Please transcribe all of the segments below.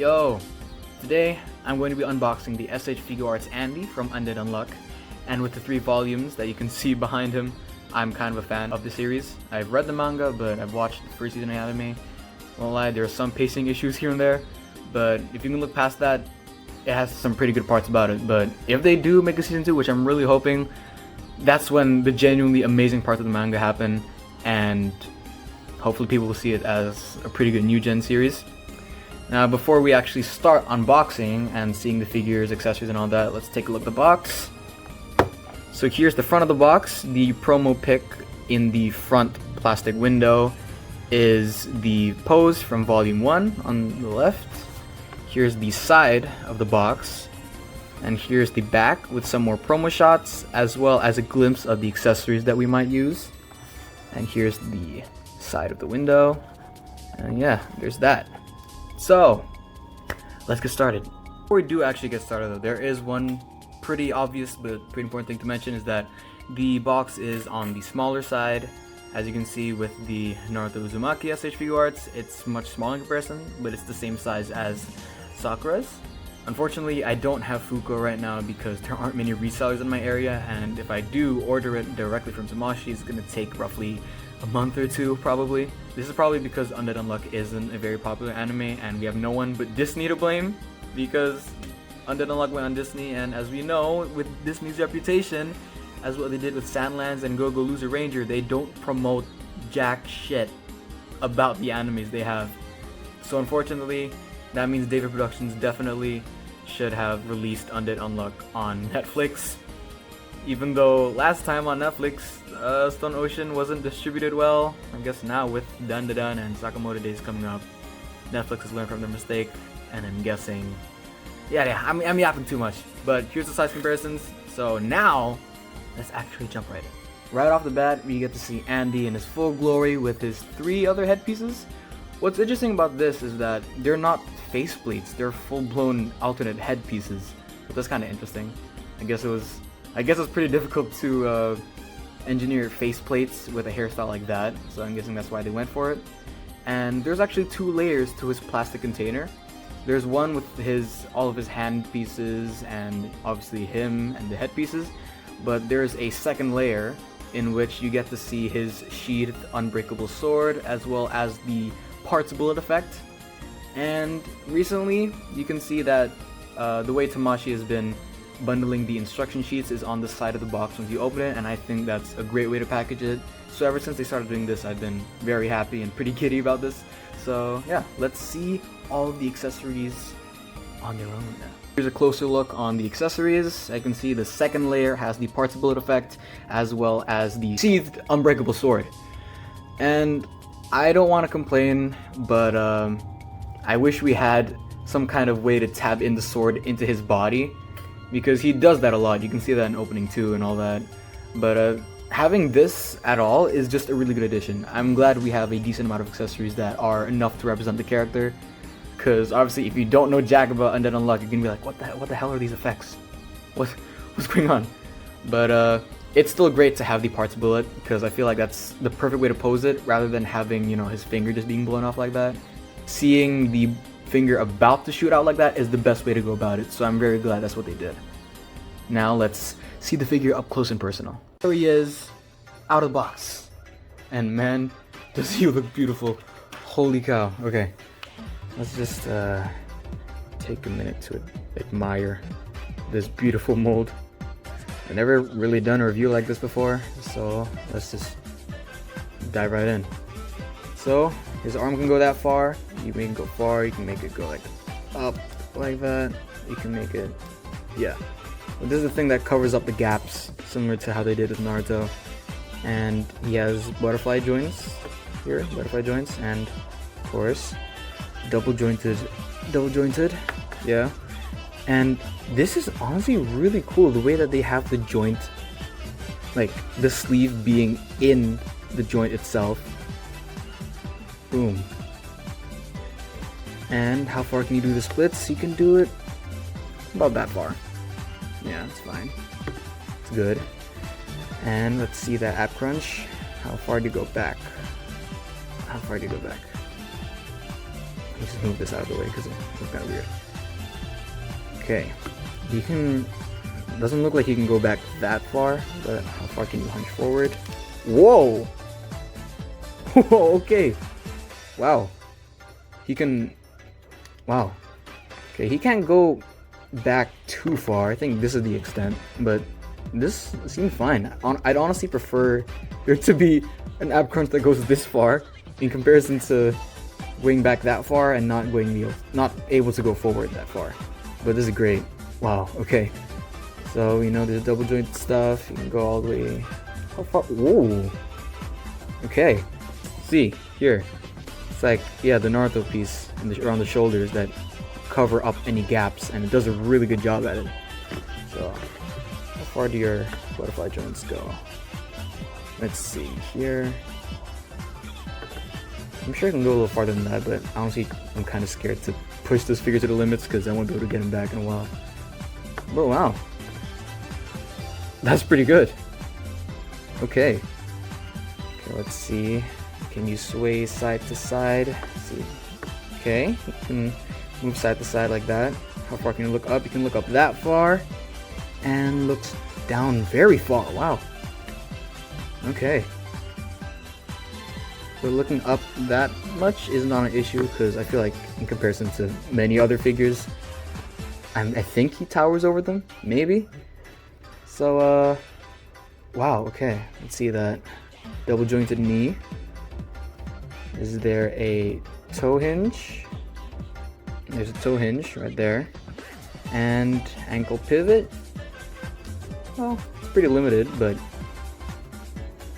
Yo! Today, I'm going to be unboxing the S.H.Figuarts Andy from Undead Unluck, and with the 3 volumes that you can see behind him, I'm kind of a fan of the series. I've read the manga, but I've watched the first season of anime. Won't lie, there are some pacing issues here and there, but if you can look past that, it has some pretty good parts about it. But if they do make a season 2, which I'm really hoping, that's when the genuinely amazing parts of the manga happen, and hopefully people will see it as a pretty good new gen series. Now, before we actually start unboxing and seeing the figures, accessories, and all that, let's take a look at the box. So here's the front of the box. The promo pic in the front plastic window is the pose from Volume 1 on the left. Here's the side of the box. And here's the back with some more promo shots, as well as a glimpse of the accessories that we might use. And here's the side of the window. And yeah, there's that. So, let's get started. Before we do actually get started though, there is one pretty obvious but pretty important thing to mention, is that the box is on the smaller side. As you can see with the Naruto Uzumaki S.H.Figuarts, it's much smaller in comparison, but it's the same size as Sakura's. Unfortunately, I don't have Fuuko right now because there aren't many resellers in my area, and if I do order it directly from Tamashi, it's going to take roughly a month or two probably. This is probably because Undead Unluck isn't a very popular anime and we have no one but Disney to blame, because Undead Unluck went on Disney, and as we know, with Disney's reputation, as what they did with Sandlands and Go Go Loser Ranger, they don't promote jack shit about the animes they have. So unfortunately, that means David Productions definitely should have released Undead Unluck on Netflix. Even though last time on Netflix, Stone Ocean wasn't distributed well. I guess now with Dun Da Dun and Sakamoto Days coming up, Netflix has learned from their mistake, and I'm guessing... I'm yapping too much. But here's the size comparisons. So now, let's actually jump right in. Right off the bat, we get to see Andy in his full glory with his 3 other headpieces. What's interesting about this is that they're not faceplates, they're full-blown alternate headpieces. So that's kind of interesting. I guess it's pretty difficult to engineer faceplates with a hairstyle like that, so I'm guessing that's why they went for it. And there's actually 2 layers to his plastic container. There's one with all of his hand pieces and obviously him and the headpieces, but there's a second layer in which you get to see his sheathed unbreakable sword, as well as the parts bullet effect. And recently you can see that the way Tamashi has been bundling the instruction sheets is on the side of the box once you open it, and I think that's a great way to package it. So ever since they started doing this, I've been very happy and pretty giddy about this. So yeah, let's see all of the accessories on their own now. Here's a closer look on the accessories. I can see the second layer has the parts bullet effect, as well as the sheathed unbreakable sword. And I don't want to complain, but I wish we had some kind of way to tab in the sword into his body, because he does that a lot. You can see that in opening 2 and all that. But having this at all is just a really good addition. I'm glad we have a decent amount of accessories that are enough to represent the character, because obviously if you don't know jack about Undead Unluck, you're gonna be like, what the hell are these effects? What's going on? But it's still great to have the parts bullet, because I feel like that's the perfect way to pose it, rather than having, you know, his finger just being blown off like that. Seeing the finger about to shoot out like that is the best way to go about it, so I'm very glad that's what they did. Now let's see the figure up close and personal. There he is, out of the box. And man, does he look beautiful. Holy cow. Okay, let's just take a minute to admire this beautiful mold. I've never really done a review like this before, so let's just dive right in. So his arm can go that far, you can go far, you can make it go like up like that, you can make it, yeah. But this is the thing that covers up the gaps, similar to how they did with Naruto. And he has butterfly joints here, and of course, double jointed, yeah. And this is honestly really cool, the way that they have the joint, like the sleeve being in the joint itself. Boom. And how far can you do the splits? You can do it about that far. Yeah, it's fine. It's good. And let's see that ab crunch. How far do you go back? Let's just move this out of the way because it looks kind of weird. Okay, he can. Doesn't look like he can go back that far, but how far can you hunch forward? Whoa! Whoa, okay. Wow. He can... Wow. Okay, he can't go back too far. I think this is the extent, but this seems fine. I'd honestly prefer there to be an ab crunch that goes this far in comparison to going back that far and not able to go forward that far. But this is great. Wow, okay. So, you know, there's double joint stuff. You can go all the way... How far? Whoa! Okay. See, here. It's like, yeah, the Naruto piece around the shoulders that cover up any gaps, and it does a really good job at it. So, how far do your butterfly joints go? Let's see, here... I'm sure I can go a little farther than that, but honestly, I'm kind of scared to push this figure to the limits because I won't be able to get him back in a while. But wow. That's pretty good. Okay. Okay, let's see. Can you sway side to side? Let's see. Okay, you can move side to side like that. How far can you look up? You can look up that far. And looks down very far. Wow. Okay. So looking up that much is not an issue because I feel like in comparison to many other figures, I think he towers over them, maybe. So, wow, okay, let's see that. Double jointed knee. Is there a toe hinge? There's a toe hinge right there. And ankle pivot. Well, it's pretty limited, but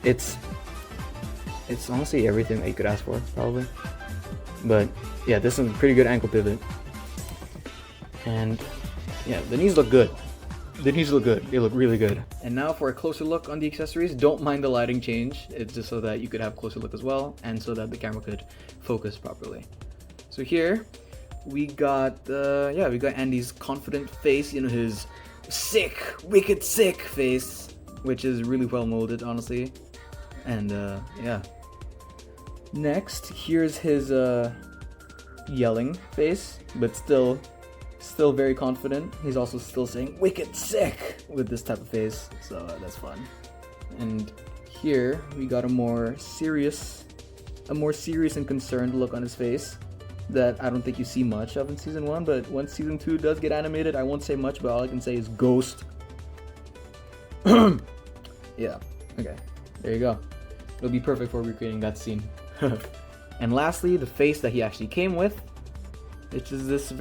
it's honestly everything that you could ask for, probably. But yeah, this is a pretty good ankle pivot. And yeah, the knees look good. The knees look good. They look really good. And now for a closer look on the accessories. Don't mind the lighting change. It's just so that you could have a closer look as well, and so that the camera could focus properly. So here we got we got Andy's confident face, you know, his sick, wicked sick face, which is really well molded, honestly. And yeah. Next, here's his yelling face, but still very confident. He's also still saying wicked sick with this type of face, so that's fun. And here we got a more serious and concerned look on his face that I don't think you see much of in season 1, but once season 2 does get animated, I won't say much, but all I can say is ghost. Yeah, okay, there you go. It'll be perfect for recreating that scene. And lastly, the face that he actually came with, which is this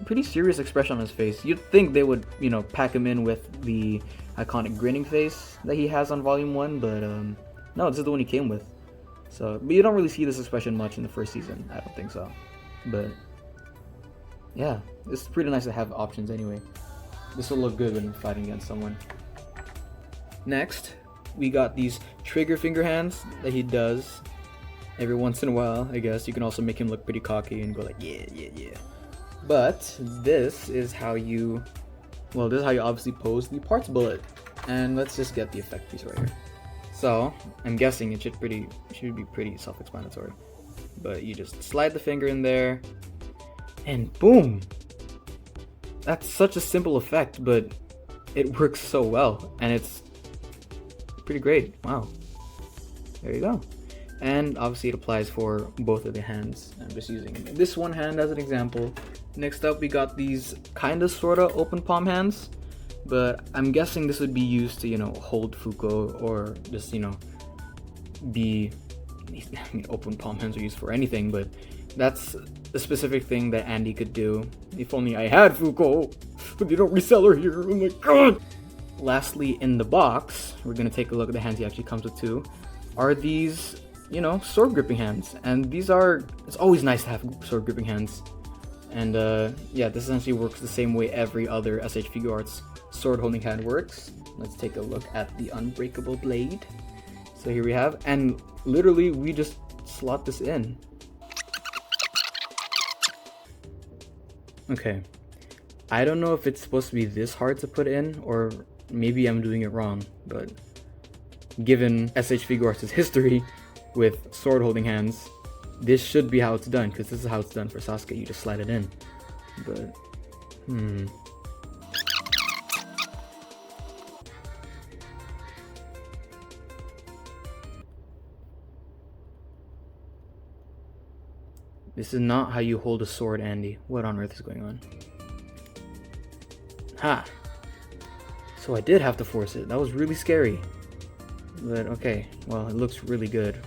pretty serious expression on his face. You'd think they would, you know, pack him in with the iconic grinning face that he has on Volume 1, but no, this is the one he came with. So, but you don't really see this expression much in the first season. I don't think so. But yeah, it's pretty nice to have options anyway. This will look good when fighting against someone. Next, we got these trigger finger hands that he does every once in a while, I guess. You can also make him look pretty cocky and go like, yeah, yeah, yeah. But this is how you obviously pose the parts bullet. And let's just get the effect piece right here. So, I'm guessing it should be pretty self-explanatory. But you just slide the finger in there, and boom! That's such a simple effect, but it works so well, and it's pretty great. Wow. There you go. And obviously it applies for both of the hands. I'm just using this one hand as an example. Next up, we got these kinda sorta open palm hands, but I'm guessing this would be used to, you know, hold Fuuko, or just, you know, open palm hands are used for anything, but that's a specific thing that Andy could do. If only I had Fuuko, but they don't resell her here, oh my god! Lastly, in the box, we're gonna take a look at the hands he actually comes with too, are these, you know, sword gripping hands. And it's always nice to have sword gripping hands. And yeah, this essentially works the same way every other S.H.Figuarts sword holding hand works. Let's take a look at the unbreakable blade. So here we have, and literally we just slot this in. Okay, I don't know if it's supposed to be this hard to put in, or maybe I'm doing it wrong, but given S.H.Figuarts' history with sword holding hands, this should be how it's done, because this is how it's done for Sasuke. You just slide it in. But, This is not how you hold a sword, Andy. What on earth is going on? Ha! So I did have to force it. That was really scary. But okay, well, it looks really good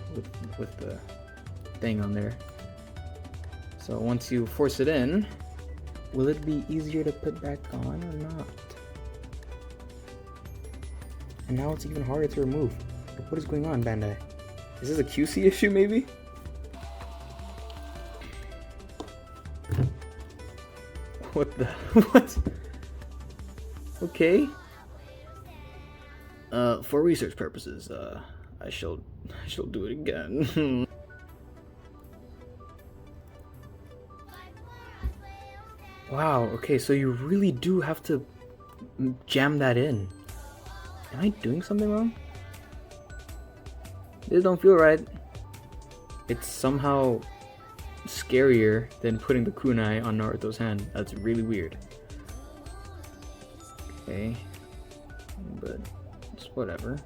with the thing on there. So once you force it in, will it be easier to put back on or not? And now it's even harder to remove. What is going on, Bandai? Is this a QC issue, maybe? What the? What? Okay. For research purposes, I shall do it again. Wow, okay, so you really do have to jam that in. Am I doing something wrong? This don't feel right. It's somehow scarier than putting the kunai on Naruto's hand. That's really weird. Okay. But it's whatever.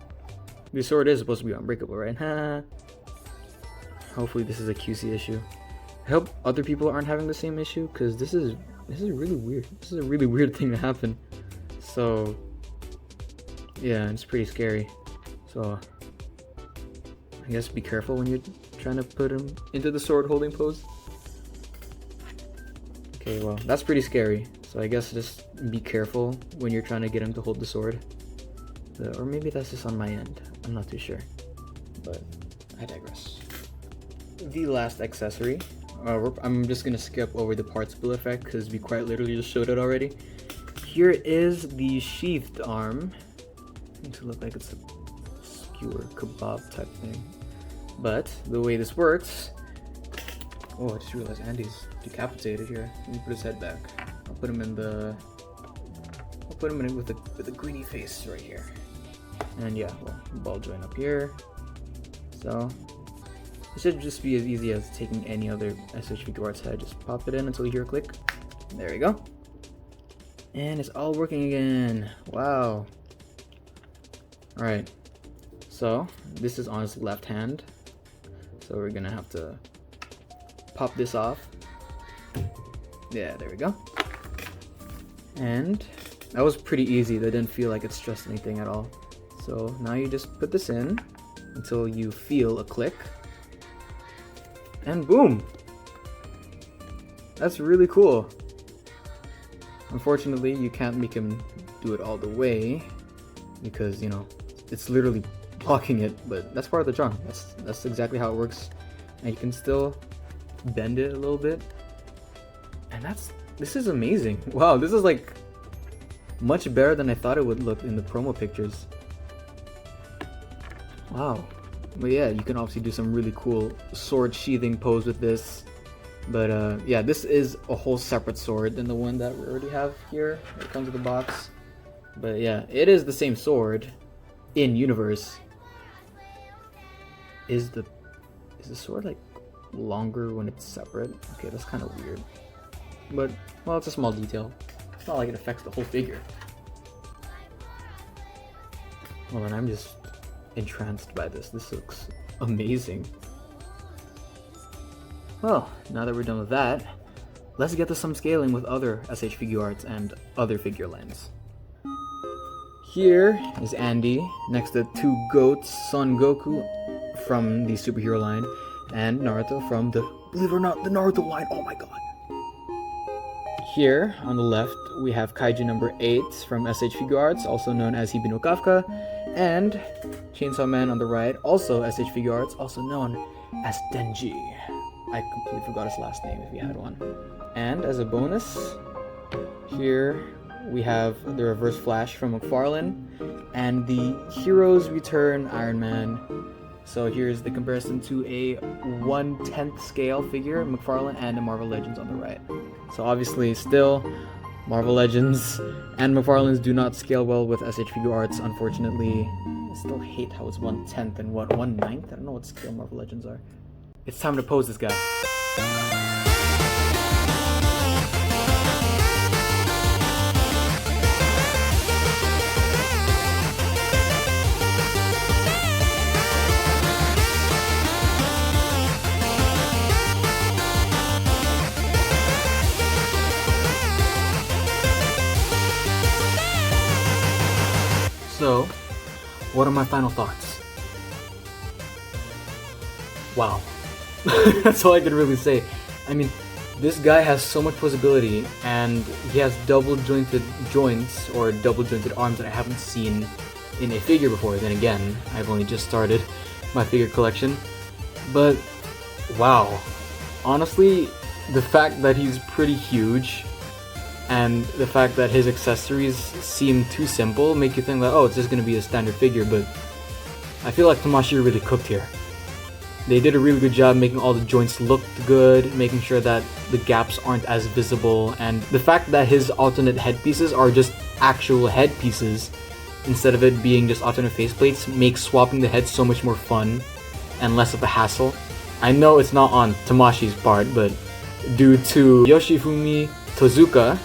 The sword is supposed to be unbreakable, right? Hopefully this is a QC issue. I hope other people aren't having the same issue, because this is really weird. This is a really weird thing to happen. So yeah, it's pretty scary. So I guess be careful when you're trying to put him into the sword holding pose. Okay, well, that's pretty scary. So I guess just be careful when you're trying to get him to hold the sword. Or maybe that's just on my end. I'm not too sure. But I digress. The last accessory. I'm just gonna skip over the part split effect because we quite literally just showed it already. Here is the sheathed arm. Seems to look like it's a skewer kebab type thing. But the way this works. Oh, I just realized Andy's decapitated here. Let me put his head back. I'll put him in with the greeny face right here. And yeah, well, ball joint up here. So it should just be as easy as taking any other S.H.Figuarts head. Just pop it in until you hear a click. There we go. And it's all working again. Wow. Alright. So this is on his left hand. So we're gonna have to pop this off. Yeah, there we go. And that was pretty easy. That didn't feel like it stressed anything at all. So now you just put this in until you feel a click. And boom! That's really cool. Unfortunately, you can't make him do it all the way because, you know, it's literally blocking it, but that's part of the charm. That's exactly how it works. And you can still bend it a little bit. And this is amazing. Wow, this is like much better than I thought it would look in the promo pictures. Wow. But yeah, you can obviously do some really cool sword sheathing pose with this. But yeah, this is a whole separate sword than the one that we already have here. It comes with the box. But yeah, it is the same sword in universe. Is the sword like longer when it's separate? Okay, that's kind of weird. But well, it's a small detail. It's not like it affects the whole figure. Well, and I'm just entranced by this. This looks amazing. Well, now that we're done with that, let's get to some scaling with other S.H.Figuarts and other figure lines. Here is Andy next to two goats, Son Goku from the superhero line, and Naruto from the, believe it or not, the Naruto line. Oh my god. Here on the left we have Kaiju number 8 from S.H.Figuarts, also known as Hibino Kafka, and Chainsaw Man on the right, also S.H.Figuarts, also known as Denji. I completely forgot his last name if he had one. And as a bonus, here we have the Reverse Flash from McFarlane and the Heroes Return Iron Man. So here's the comparison to a 1/10 scale figure, McFarlane and the Marvel Legends on the right. So obviously still, Marvel Legends and McFarlane's do not scale well with S.H.Figuarts, unfortunately. I still hate how it's 1/10 and what, 1/9? I don't know what scale Marvel Legends are. It's time to pose this guy. So, what are my final thoughts? Wow. That's all I can really say. I mean, this guy has so much posability, and he has double jointed joints or double jointed arms that I haven't seen in a figure before. Then again, I've only just started my figure collection. But wow. Honestly, the fact that he's pretty huge and the fact that his accessories seem too simple make you think that, oh, it's just gonna be a standard figure, but I feel like Tamashii really cooked here. They did a really good job making all the joints look good, making sure that the gaps aren't as visible, and the fact that his alternate headpieces are just actual headpieces instead of it being just alternate faceplates makes swapping the heads so much more fun and less of a hassle. I know it's not on Tamashi's part, but due to Yoshifumi Tozuka,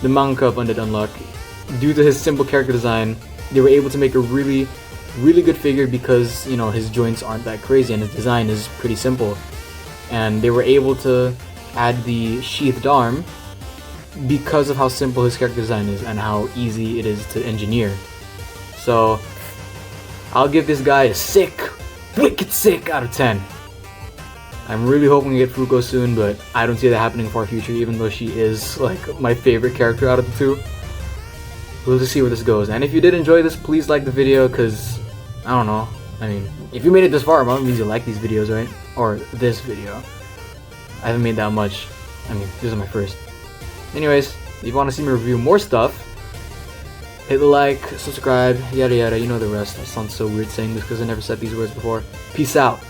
the manga of Undead Unluck, due to his simple character design, they were able to make a really good figure because, you know, his joints aren't that crazy and his design is pretty simple. And they were able to add the sheathed arm because of how simple his character design is and how easy it is to engineer. So, I'll give this guy a sick, wicked sick out of 10. I'm really hoping to get Fuuko soon, but I don't see that happening for our future, even though she is like my favorite character out of the two. We'll just see where this goes. And if you did enjoy this, please like the video, because I don't know. I mean, if you made it this far, well, it means you like these videos, right? Or this video. I haven't made that much. I mean, this is my first. Anyways, if you want to see me review more stuff, hit the like, subscribe, yada yada, you know the rest. That sounds so weird saying this because I never said these words before. Peace out.